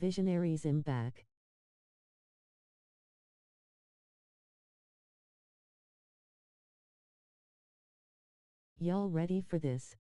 Visionaries in back. Y'all ready for this?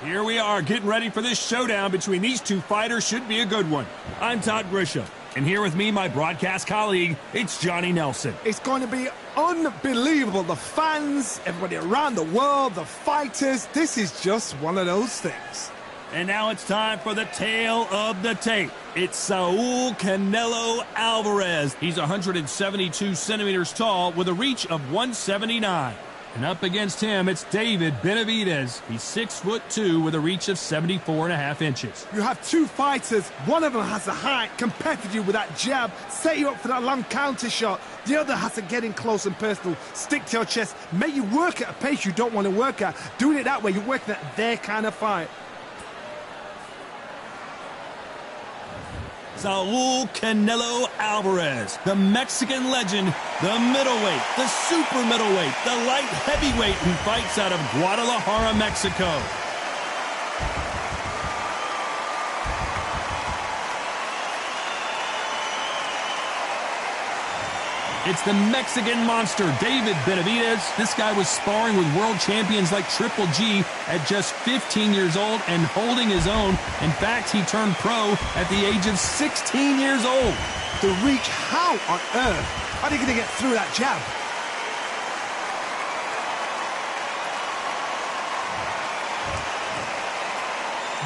Here we are, getting ready for this showdown between these two fighters. Should be a good one. I'm Todd Grisham, and here with me, my broadcast colleague, it's Johnny Nelson. It's going to be unbelievable. The fans, everybody around the world, the fighters. This is just one of those things. And now it's time for the tale of the tape. It's Saul Canelo Alvarez. He's 172 centimeters tall with a reach of 179. And up against him, it's David Benavides. He's 6'2" with a reach of 74.5 inches. You have two fighters. One of them has the height, competitive you with that jab, set you up for that long counter shot. The other has to get in close and personal, stick to your chest, make you work at a pace you don't want to work at. Doing it that way, you're working at their kind of fight. Saul Canelo Alvarez, the Mexican legend, the middleweight, the super middleweight, the light heavyweight who fights out of Guadalajara, Mexico. It's the Mexican monster, David Benavides. This guy was sparring with world champions like Triple G at just 15 years old and holding his own. In fact, he turned pro at the age of 16 years old. The reach, how on earth are they going to get through that jab?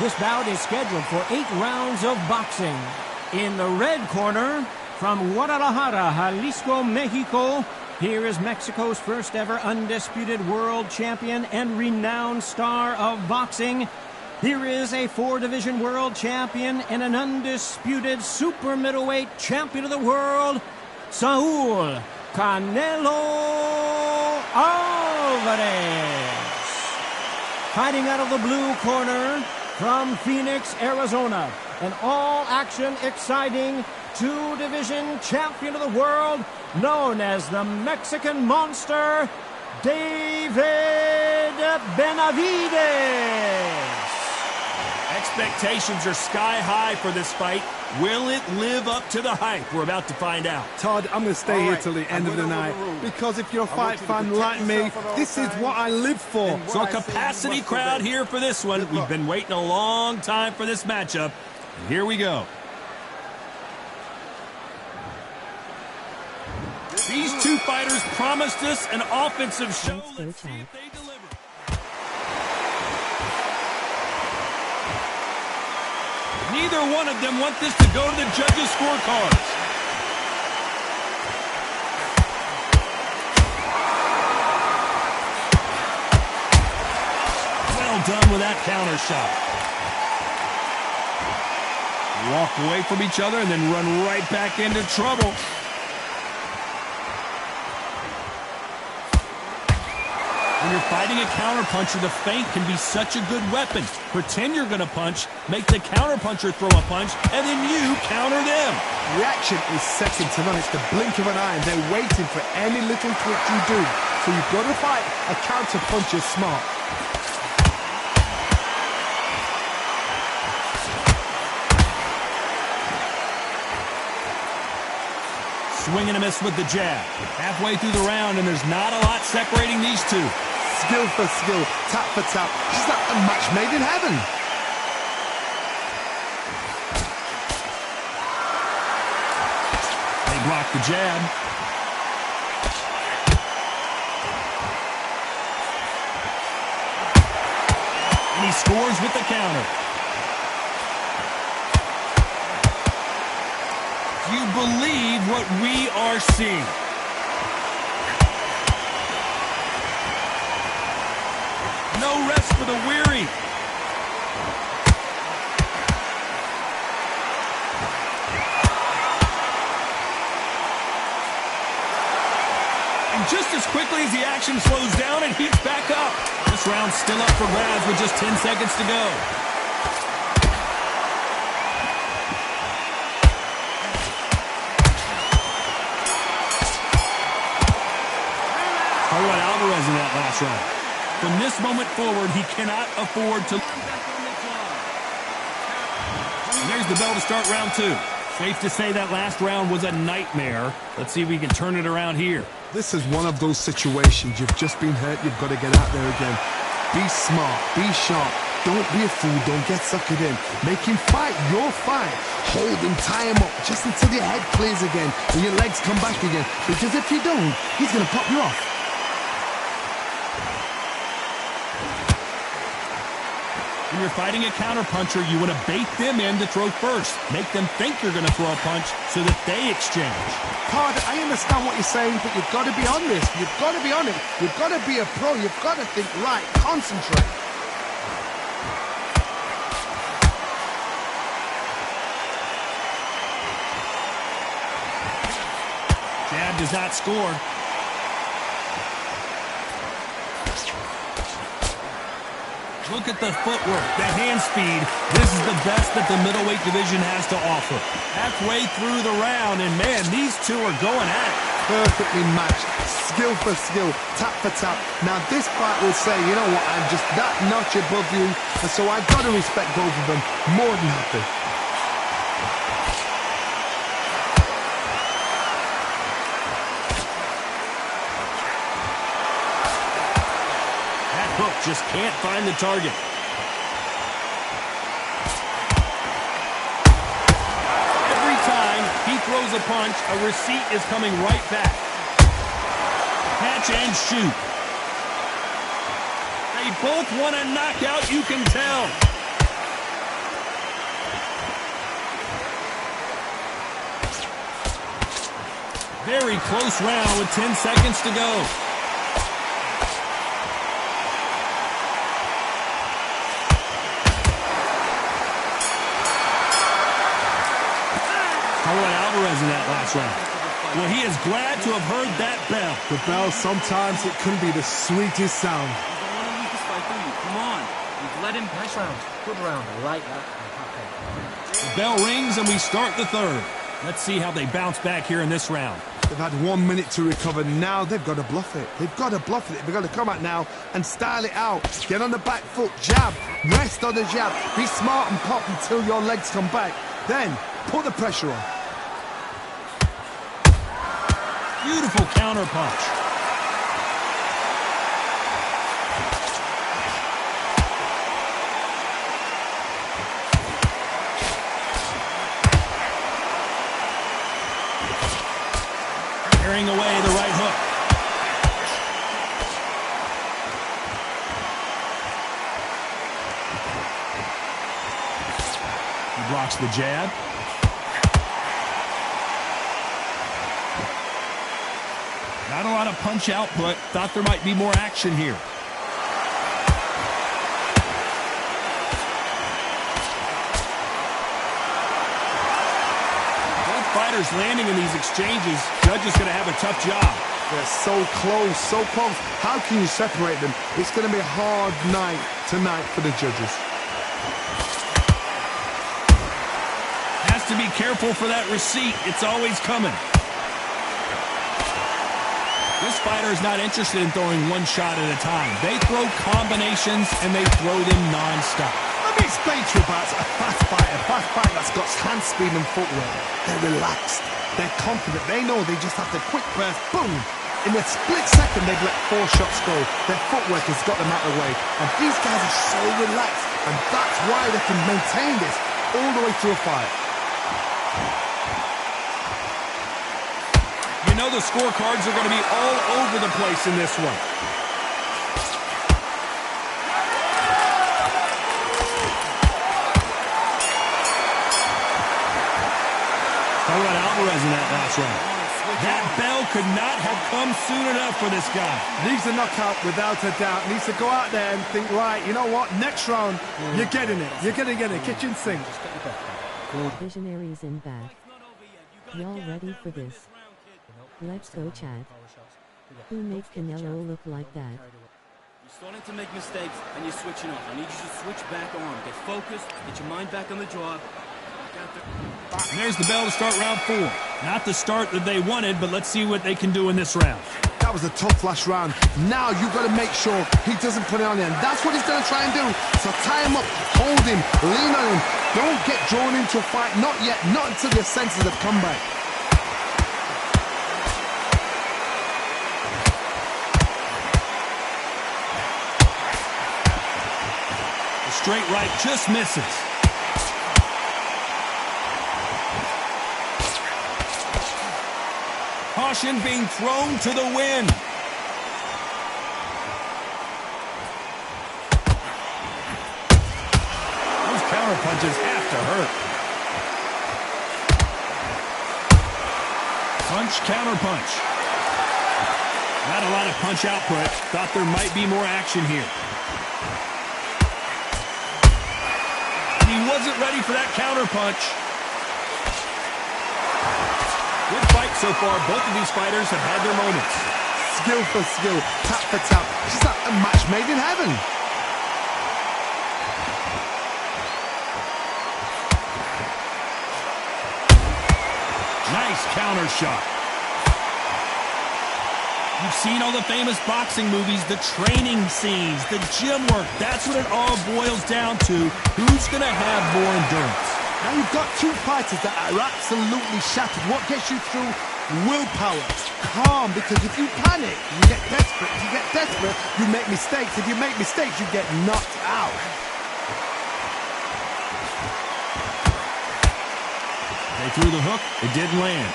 This bout is scheduled for 8 rounds of boxing. In the red corner, from Guadalajara, Jalisco, Mexico, Here is Mexico's first ever undisputed world champion and renowned star of boxing. Here is a 4-division world champion and an undisputed super middleweight champion of the world, Saul Canelo Alvarez. Fighting out of the blue corner from Phoenix, Arizona, an all-action, exciting 2-division champion of the world, known as the Mexican Monster, David Benavides. Expectations are sky high for this fight. Will it live up to the hype? We're about to find out. Todd, I'm going to stay here till the end of the night, because if you're a fight fan like me, this is what I live for. So a capacity crowd here for this one. We've been waiting a long time for this matchup. Here we go. These two fighters promised us an offensive show. Let's see if they deliver. Neither one of them want this to go to the judges' scorecards. Well done with that counter shot. Walk away from each other and then run right back into trouble. When you're fighting a counterpuncher, the feint can be such a good weapon. Pretend you're going to punch, make the counterpuncher throw a punch, and then you counter them. Reaction is second to none. It's the blink of an eye, and they're waiting for any little twitch you do. So you've got to fight a counterpuncher smart. Swing and a miss with the jab. Halfway through the round, and there's not a lot separating these two. Skill for skill, tap for tap. It's like a match made in heaven. They block the jab. And he scores with the counter. Do you believe what we are seeing? No rest for the weary. And just as quickly as the action slows down, it heats back up. This round's still up for grabs with just 10 seconds to go. Talk about Alvarez in that last round. From this moment forward, he cannot afford to... And there's the bell to start round two. Safe to say that last round was a nightmare. Let's see if we can turn it around here. This is one of those situations. You've just been hurt. You've got to get out there again. Be smart. Be sharp. Don't be a fool. Don't get suckered in. Make him fight your fight. Hold him, tie him up, just until your head clears again and your legs come back again. Because if you don't, he's going to pop you off. When you're fighting a counterpuncher, you want to bait them in to throw first. Make them think you're going to throw a punch so that they exchange. Todd, I understand what you're saying, but you've got to be honest. You've got to be on it. You've got to be a pro. You've got to think right. Concentrate. Jab does not score. Look at the footwork, the hand speed. This is the best that the middleweight division has to offer. Halfway through the round, and man, these two are going at it. Perfectly matched, skill for skill, tap for tap. Now this fight will say, you know what, I'm just that notch above you, and so I've got to respect both of them. More than happy. Hook just can't find the target. Every time he throws a punch, a receipt is coming right back. Catch and shoot. They both want a knockout, you can tell. Very close round with 10 seconds to go. Alvarez in that last round. Well, he is glad to have heard that bell. The bell, sometimes it can be the sweetest sound. You don't want to leave this fight, do you? Come on. You've let him. Nice round. Good round. I like that. The bell rings and we start the third. Let's see how they bounce back here in this round. They've had 1 minute to recover. Now they've got to bluff it. They've got to bluff it. They've got to come out now and style it out. Get on the back foot, jab, rest on the jab. Be smart and pop until your legs come back. Then put the pressure on. Beautiful counter punch. Carrying away the right hook. He blocks the jab. Not a lot of punch output. Thought there might be more action here. Both fighters landing in these exchanges. Judge is going to have a tough job. They're so close, so close. How can you separate them? It's going to be a hard night tonight for the judges. Has to be careful for that receipt. It's always coming. This fighter is not interested in throwing one shot at a time. They throw combinations, and they throw them non-stop. Let me explain to you about a fast fighter that's got hand speed and footwork. They're relaxed. They're confident. They know they just have to quick burst, boom. In a split second, they've let 4 shots go. Their footwork has got them out of the way. And these guys are so relaxed. And that's why they can maintain this all the way through a fight. You know the scorecards are going to be all over the place in this one. Talk about Alvarez in that last round. That bell could not have come soon enough for this guy. Needs a knockout without a doubt. Needs to go out there and think, right, you know what? Next round, you're getting it. You're going to get it. Kitchen sink. Visionaries in back. Y'all ready for this? Let's go, Chad. Who makes Canelo look like that? You're starting to make mistakes, and you're switching off. I need you to switch back on. Get focused. Get your mind back on the job. And there's the bell to start round 4. Not the start that they wanted, but let's see what they can do in this round. That was a tough last round. Now you've got to make sure he doesn't put it on him. That's what he's going to try and do. So tie him up, hold him, lean on him. Don't get drawn into a fight. Not yet. Not until your senses have come back. The straight right just misses. Caution being thrown to the wind. Those counter punches have to hurt. Punch, counter punch. Not a lot of punch output. Thought there might be more action here. He wasn't ready for that counter punch. Good fight so far. Both of these fighters have had their moments. Skill for skill, tap for tap. It's like a match made in heaven. Nice counter shot. You've seen all the famous boxing movies, the training scenes, the gym work. That's what it all boils down to. Who's going to have more endurance? Now you've got 2 fighters that are absolutely shattered. What gets you through? Willpower. Calm, because if you panic, you get desperate. If you get desperate, you make mistakes. If you make mistakes, you get knocked out. They threw the hook. It didn't land.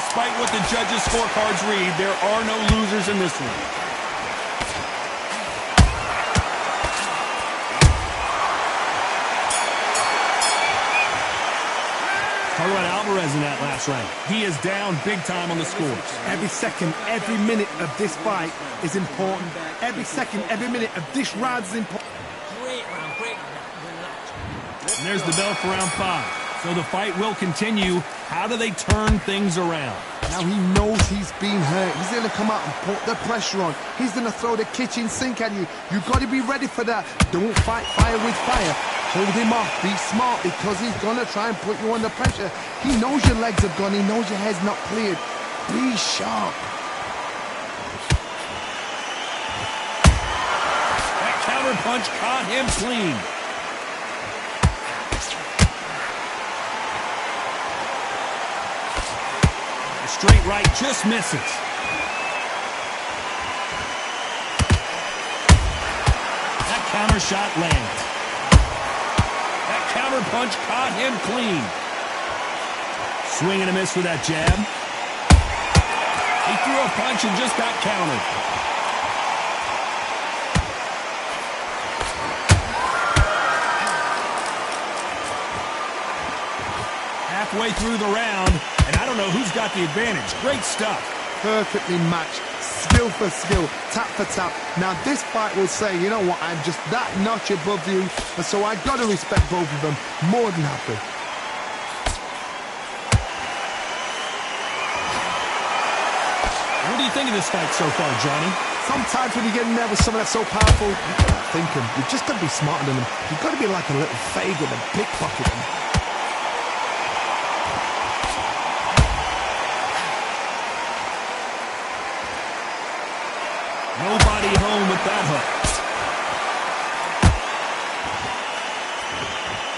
Despite what the judges' scorecards read, there are no losers in this one. Talk about Alvarez Alvarez in that last round. He is down big time on the scores. Every second, every minute of this fight is important. Every second, every minute of this round is important. Great round, great round. And there's the bell for round 5. So the fight will continue. How do they turn things around? Now he knows he's been hurt. He's going to come out and put the pressure on. He's going to throw the kitchen sink at you. You've got to be ready for that. Don't fight fire with fire. Hold him off. Be smart because he's going to try and put you under pressure. He knows your legs are gone. He knows your head's not cleared. Be sharp. That counter punch caught him clean. Straight right just misses. That counter shot lands. That counter punch caught him clean. Swing and a miss with that jab. He threw a punch and just got countered. Halfway through the round, and I don't know who's got the advantage. Great stuff. Perfectly matched. Skill for skill. Tap for tap. Now this fight will say, you know what, I'm just that notch above you, and so I've got to respect both of them. More than happy. What do you think of this fight so far, Johnny? Sometimes when you get in there with someone that's so powerful, you can't think him. You've just got to be smarter than him. You've got to be like a little faggot and pickpocket him. Nobody home with that hook.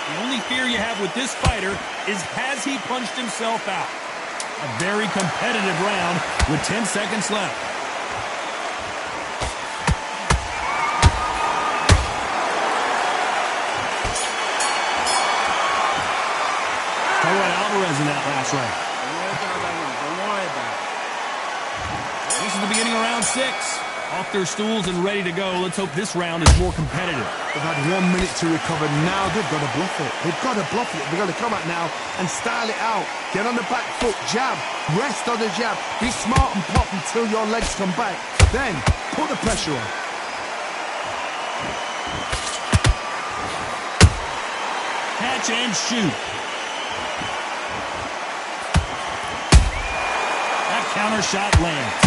The only fear you have with this fighter is has he punched himself out? A very competitive round with 10 seconds left. Alvarez in that last round. Don't worry about it. This is the beginning of round 6. Off their stools and ready to go. Let's hope this round is more competitive. They've had 1 minute to recover. Now they've got to bluff it. They've got to bluff it. They've got to come out now and style it out. Get on the back foot, jab, rest on the jab. Be smart and pop until your legs come back. Then put the pressure on. Catch and shoot. That counter shot lands.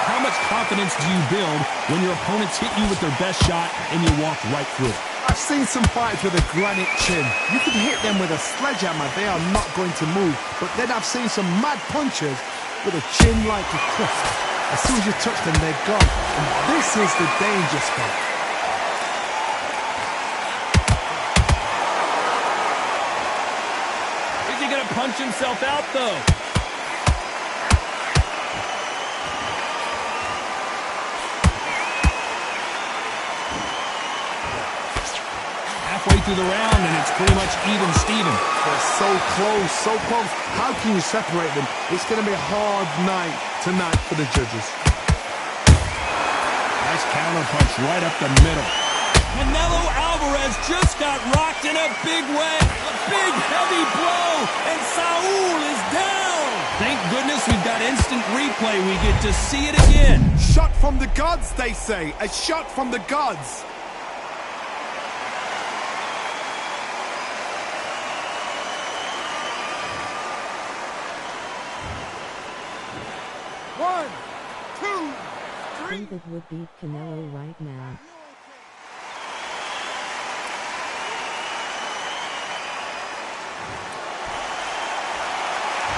How much confidence do you build when your opponents hit you with their best shot and you walk right through it? I've seen some fighters with a granite chin. You can hit them with a sledgehammer. They are not going to move. But then I've seen some mad punchers with a chin like a cliff. As soon as you touch them, they're gone. And this is the danger spot. Is he going to punch himself out, though? Halfway through the round, and it's pretty much even Steven. They're so close, so close. How can you separate them? It's going to be a hard night tonight for the judges. Nice counter punch right up the middle. Canelo Alvarez just got rocked in a big way. A big, heavy blow, and Saul is down. Thank goodness we've got instant replay. We get to see it again. Shot from the gods, they say. A shot from the gods. David would beat Canelo right now.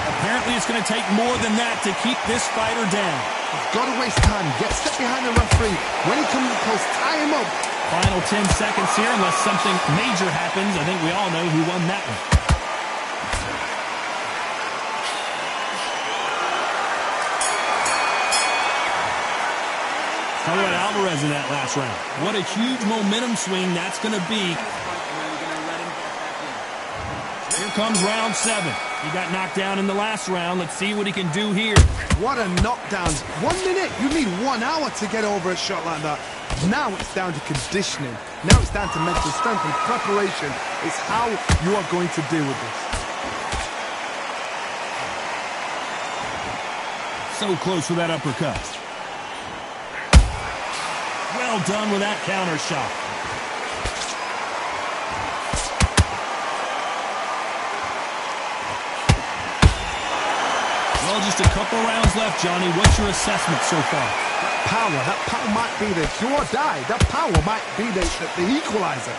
Apparently it's going to take more than that to keep this fighter down. You've got to waste time. Get step behind the referee. When he comes close, tie him up. Final 10 seconds here, unless something major happens. I think we all know who won that one. How about Alvarez in that last round? What a huge momentum swing that's going to be. Here comes round 7. He got knocked down in the last round. Let's see what he can do here. What a knockdown. 1 minute. You need 1 hour to get over a shot like that. Now it's down to conditioning. Now it's down to mental strength and preparation. It's how you are going to deal with this. So close with that uppercut. Well done with that counter shot. Well, just a couple rounds left, Johnny. What's your assessment so far? That power might be the do or die. That power might be the equalizer.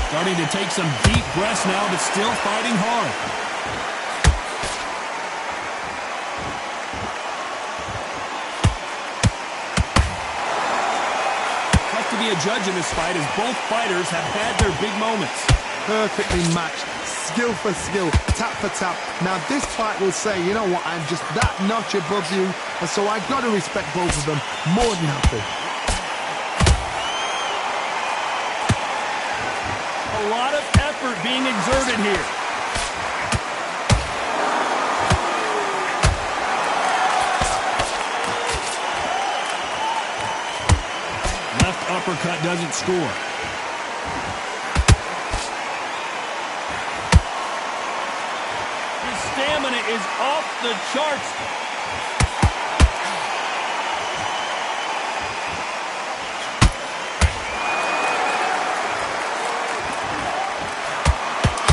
Starting to take some deep breaths now, but still fighting hard. Tough to be a judge in this fight, as both fighters have had their big moments. Perfectly matched, skill for skill, tap for tap. Now this fight will say, you know what, I'm just that notch above you, and so I've got to respect both of them more than happy. A lot of effort being exerted here. Left uppercut doesn't score. Stamina is off the charts.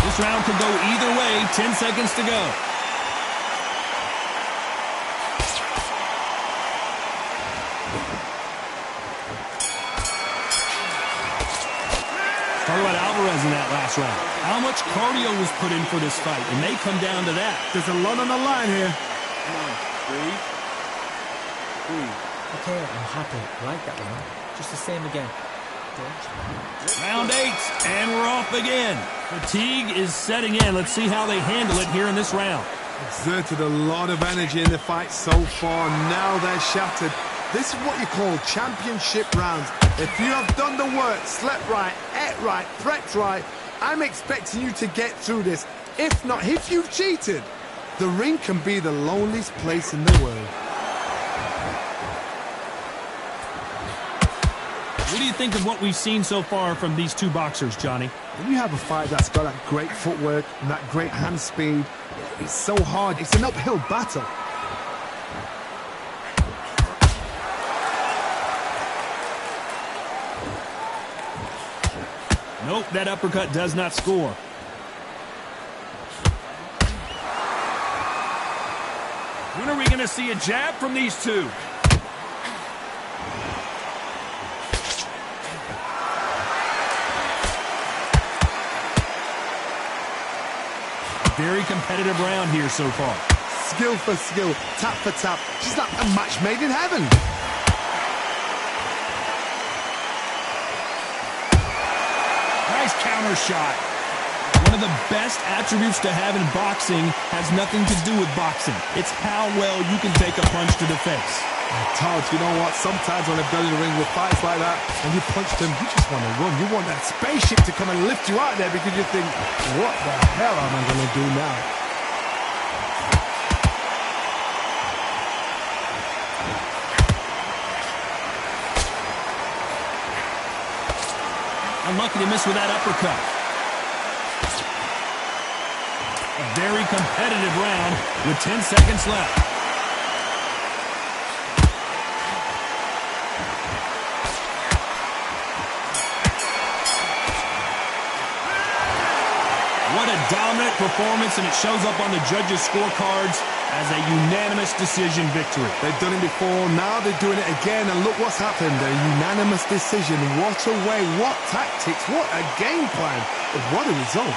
This round could go either way. 10 seconds to go. Talk about Alvarez in that last round. How much cardio was put in for this fight? It may come down to that. There's a lot on the line here. Come on, breathe. Okay, I'm happy. I like that one. Just the same again. Round 8, and we're off again. Fatigue is setting in. Let's see how they handle it here in this round. Exerted a lot of energy in the fight so far. Now they're shattered. This is what you call championship rounds. If you have done the work, slept right, ate right, prepped right, I'm expecting you to get through this. If not, if you've cheated, the ring can be the loneliest place in the world. What do you think of what we've seen so far from these two boxers, Johnny? When you have a fight that's got that great footwork and that great hand speed, it's so hard. It's an uphill battle. Nope, that uppercut does not score. When are we going to see a jab from these two? Very competitive round here so far. Skill for skill, tap for tap, just like a match made in heaven. Nice counter shot. One of the best attributes to have in boxing has nothing to do with boxing. It's how well you can take a punch to the face. Todd, you know what? Sometimes when I've done in the ring with fights like that, and you punch them, you just want to run. You want that spaceship to come and lift you out there because you think, what the hell am I going to do now? Unlucky to miss with that uppercut. A very competitive round with 10 seconds left. What a dominant performance, and it shows up on the judges' scorecards as a unanimous decision victory. They've done it before, now they're doing it again, and look what's happened. A unanimous decision. What a way, what tactics, what a game plan, what a result.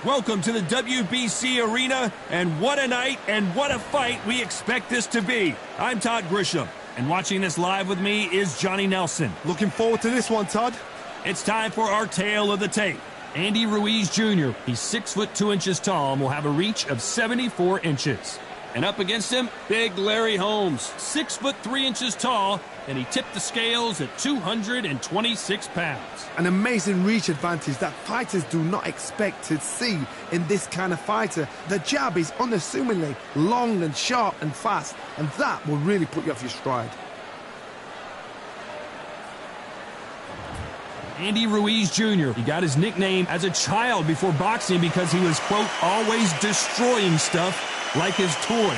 Welcome to the WBC arena, and what a night and what a fight we expect this to be. I'm Todd Grisham, and watching this live with me is Johnny Nelson. Looking forward to this one, Todd. It's time for our tale of the tape. Andy Ruiz Jr., he's 6 foot 2 inches tall and will have a reach of 74 inches. And up against him, big Larry Holmes, 6 foot 3 inches tall, and he tipped the scales at 226 pounds. An amazing reach advantage that fighters do not expect to see in this kind of fighter. The jab is unassumingly long and sharp and fast, and that will really put you off your stride. Andy Ruiz Jr., he got his nickname as a child before boxing because he was, quote, always destroying stuff like his toys.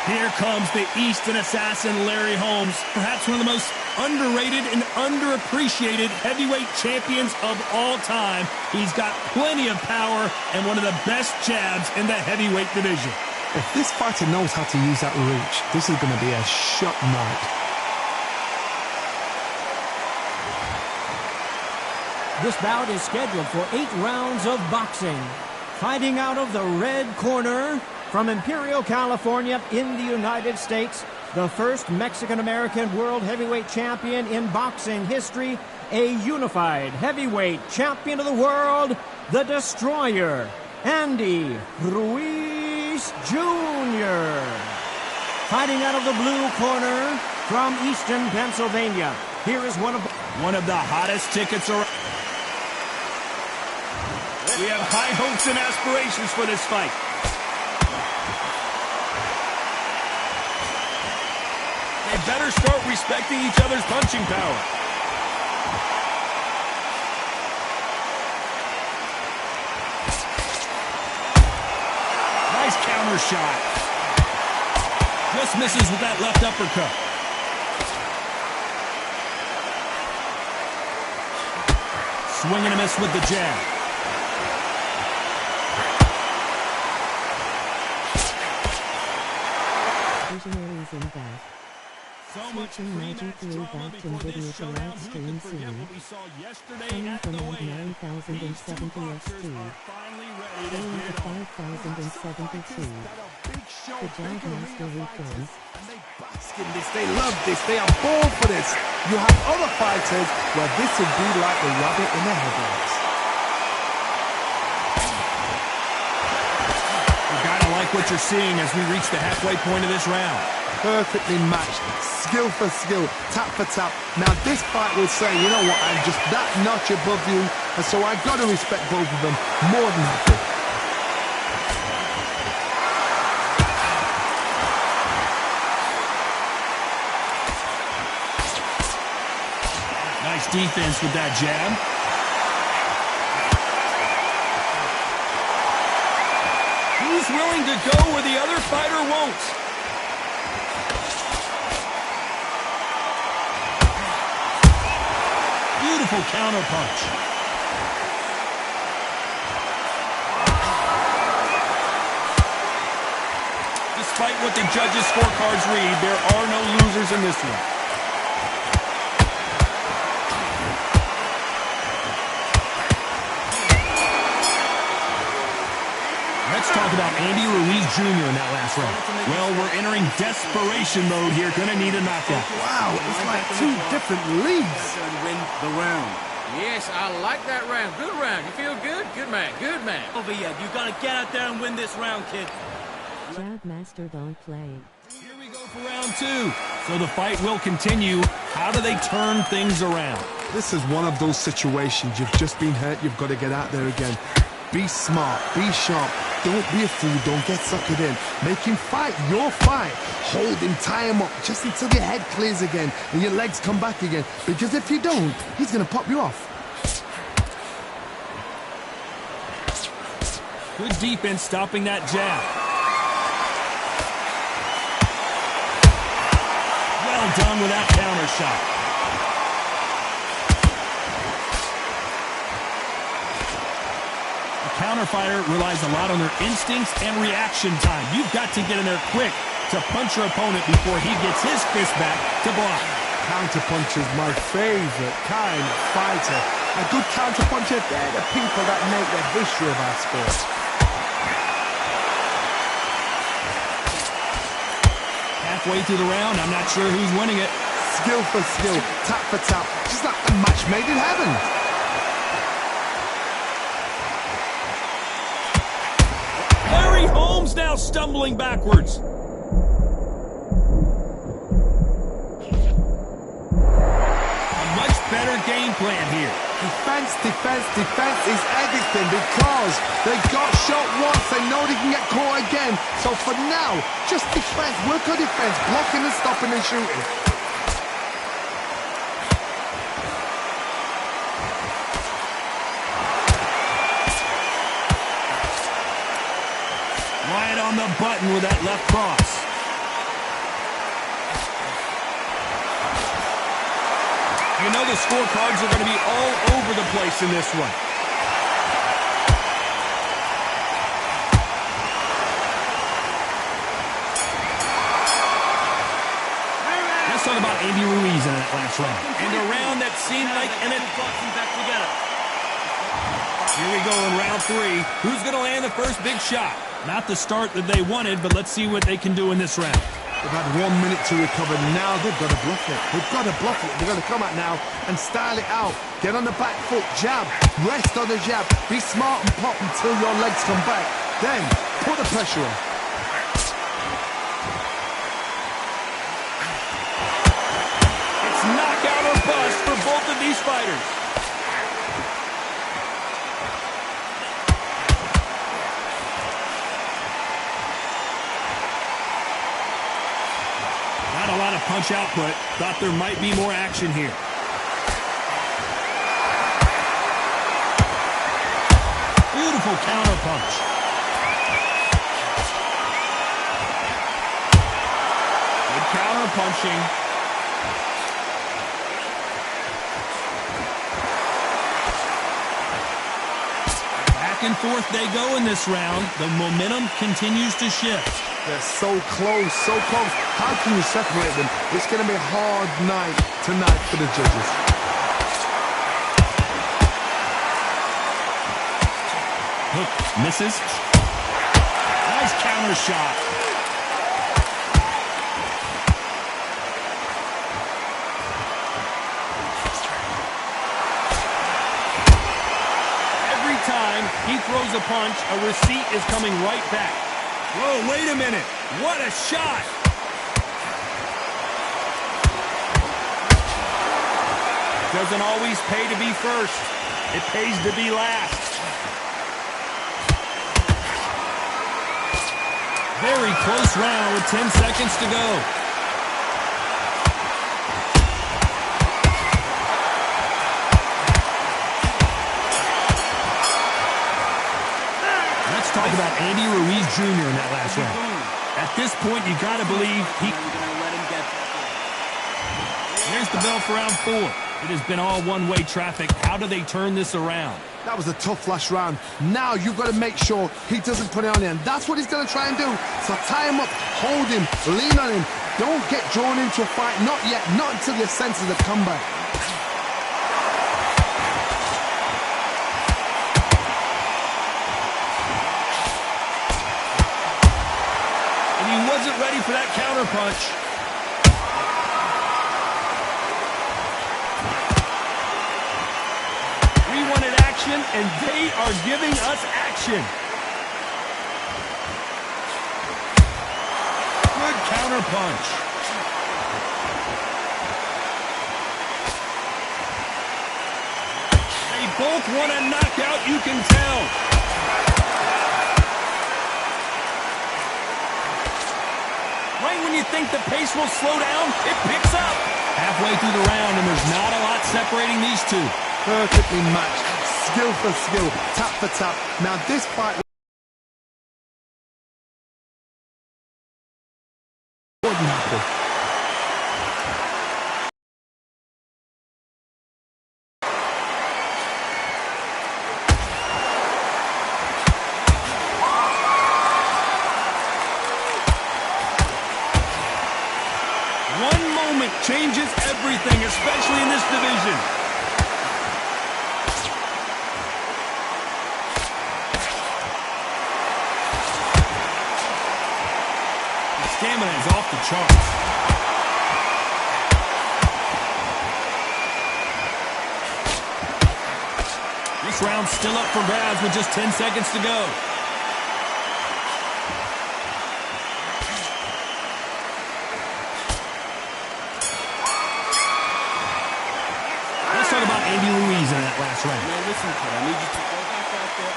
Here comes the Eastern assassin, Larry Holmes, perhaps one of the most underrated and underappreciated heavyweight champions of all time. He's got plenty of power and one of the best jabs in the heavyweight division. If this fighter knows how to use that reach, this is going to be a shot night. This bout is scheduled for 8 rounds of boxing. Fighting out of the red corner, from Imperial, California, in the United States, the first Mexican-American world heavyweight champion in boxing history, a unified heavyweight champion of the world, the Destroyer, Andy Ruiz Jr. Fighting out of the blue corner, from Easton, Pennsylvania, here is one of the hottest tickets around. We have high hopes and aspirations for this fight. They better start respecting each other's punching power. Nice counter shot. Just misses with that left uppercut. Swing and a miss with the jab. Visionaries in back. Switching magic through back to video to live stream soon. Coming from at 9,070 XP. Going to 5,072. The jab master returns. They love this. They are born for this. You have other fighters where this would be like the rabbit in the headlights. You gotta like what you're seeing as we reach the halfway point of this round. Perfectly matched, skill for skill, tap for tap. Now this fight will say, you know what, I'm just that notch above you, and so I got to respect both of them more than happy. Nice defense with that jab. Who's willing to go where the other fighter won't? Beautiful counter punch. Despite what the judges' scorecards read, there are no losers in this one. Let's talk about Andy Ruiz Jr. in that last round. Well, we're entering desperation mode here. Gonna need a knockout. Wow, it's like 2 different leagues. Win the round. Yes, I like that round. Good round. You feel good? Good man. Good man. Over yet. You gotta get out there and win this round, kid. Jab master don't play. Here we go for round 2. So the fight will continue. How do they turn things around? This is one of those situations. You've just been hurt. You've got to get out there again. Be smart. Be sharp. Don't be a fool. Don't get suckered in. Make him fight your fight. Hold him, tie him up, just until your head clears again and your legs come back again. Because if you don't, he's going to pop you off. Good defense stopping that jab. Well done with that counter shot. Counterfighter relies a lot on their instincts and reaction time. You've got to get in there quick to punch your opponent before he gets his fist back to block. Counterpuncher's my favorite kind of fighter. A good counterpuncher, they're the people that make the history of our sport. Halfway through the round, I'm not sure who's winning it. Skill for skill, tap for tap, just like a match made in heaven. Larry Holmes now stumbling backwards. A much better game plan here. Defense, defense, defense is everything because they got shot once, they know they can get caught again. So for now, just defense, work on defense, blocking and stopping and shooting. Right on the button with that left cross. You know the scorecards are going to be all over the place in this one. Let's talk about Andy Ruiz in that last round. And a round that seemed like an boxing back together. Here we go in round 3. Who's going to land the first big shot? Not the start that they wanted, but let's see what they can do in this round. They've had 1 minute to recover. Now they've got to bluff it. They've got to bluff it. They're going to come out now and style it out. Get on the back foot, jab, rest on the jab. Be smart and pop until your legs come back. Then put the pressure on. It's knockout or bust for both of these fighters. Not a lot of punch output. Thought there might be more action here. Beautiful counter punch. Good counter punching. Back and forth they go in this round. The momentum continues to shift. They're so close, so close. How can you separate them? It's going to be a hard night tonight for the judges. Hook misses. Nice counter shot. Every time he throws a punch, a receipt is coming right back. Whoa, wait a minute. What a shot. Doesn't always pay to be first. It pays to be last. Very close round with 10 seconds to go. Let's talk about Andy Ruiz Jr. in that last round. At this point, you got to believe he... Here's the bell for round 4. It has been all one-way traffic. How do they turn this around? That was a tough last round. Now you've got to make sure he doesn't put it on him. That's what he's going to try and do. So tie him up, hold him, lean on him. Don't get drawn into a fight. Not yet. Not until your senses have come back. And he wasn't ready for that counter punch. And they are giving us action. Good counter punch. They both want a knockout, you can tell. Right when you think the pace will slow down, it picks up. Halfway through the round, and there's not a lot separating these two. Perfectly matched. Skill for skill, tap for tap. Now this fight... wouldn't happen. One moment changes everything, especially in this division. His stamina is off the charts. This round's still up for grabs with just 10 seconds to go. Let's talk about Andy Ruiz in that last round. Now listen, kid, I need you to focus out there.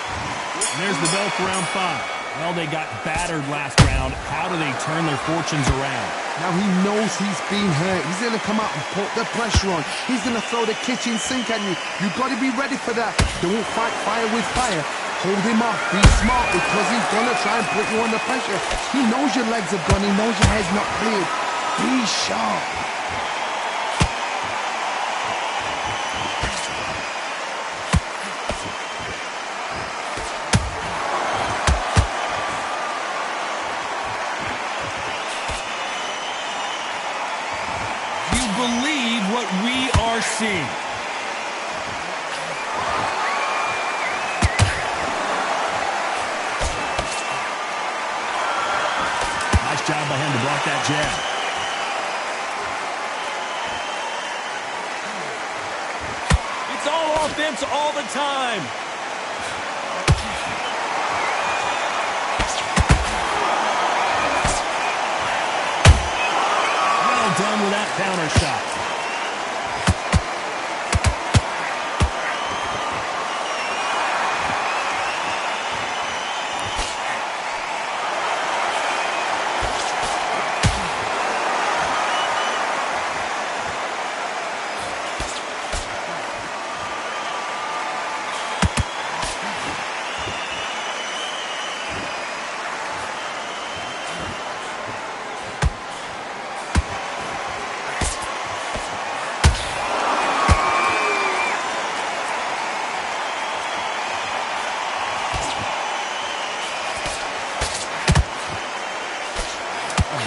And there's the bell for round 5. Well, they got battered last round. How do they turn their fortunes around? Now he knows he's been hurt. He's going to come out and put the pressure on. He's going to throw the kitchen sink at you. You've got to be ready for that. Don't fight fire with fire. Hold him off. Be smart because he's going to try and put you under pressure. He knows your legs are gone. He knows your head's not cleared. Be sharp. Believe what we are seeing. Nice job by him to block that jab. It's all offense all the time. Done with that counter shot.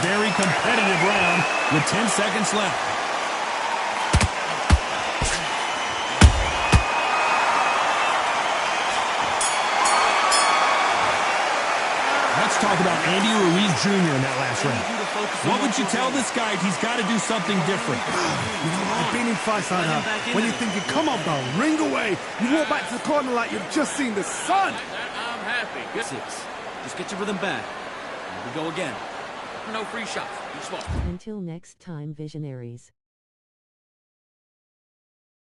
Very competitive round with 10 seconds left. Let's talk about Andy Ruiz Jr. in that last round. What would you tell this guy? He's got to do something different. I've been in fights like that. When you're thinking, come on, bro, ring away. You walk back to the corner like you've just seen the sun. I'm happy. Good. 6. Just get your rhythm back. Here we go again. No free shots. Be smart. Until next time, visionaries.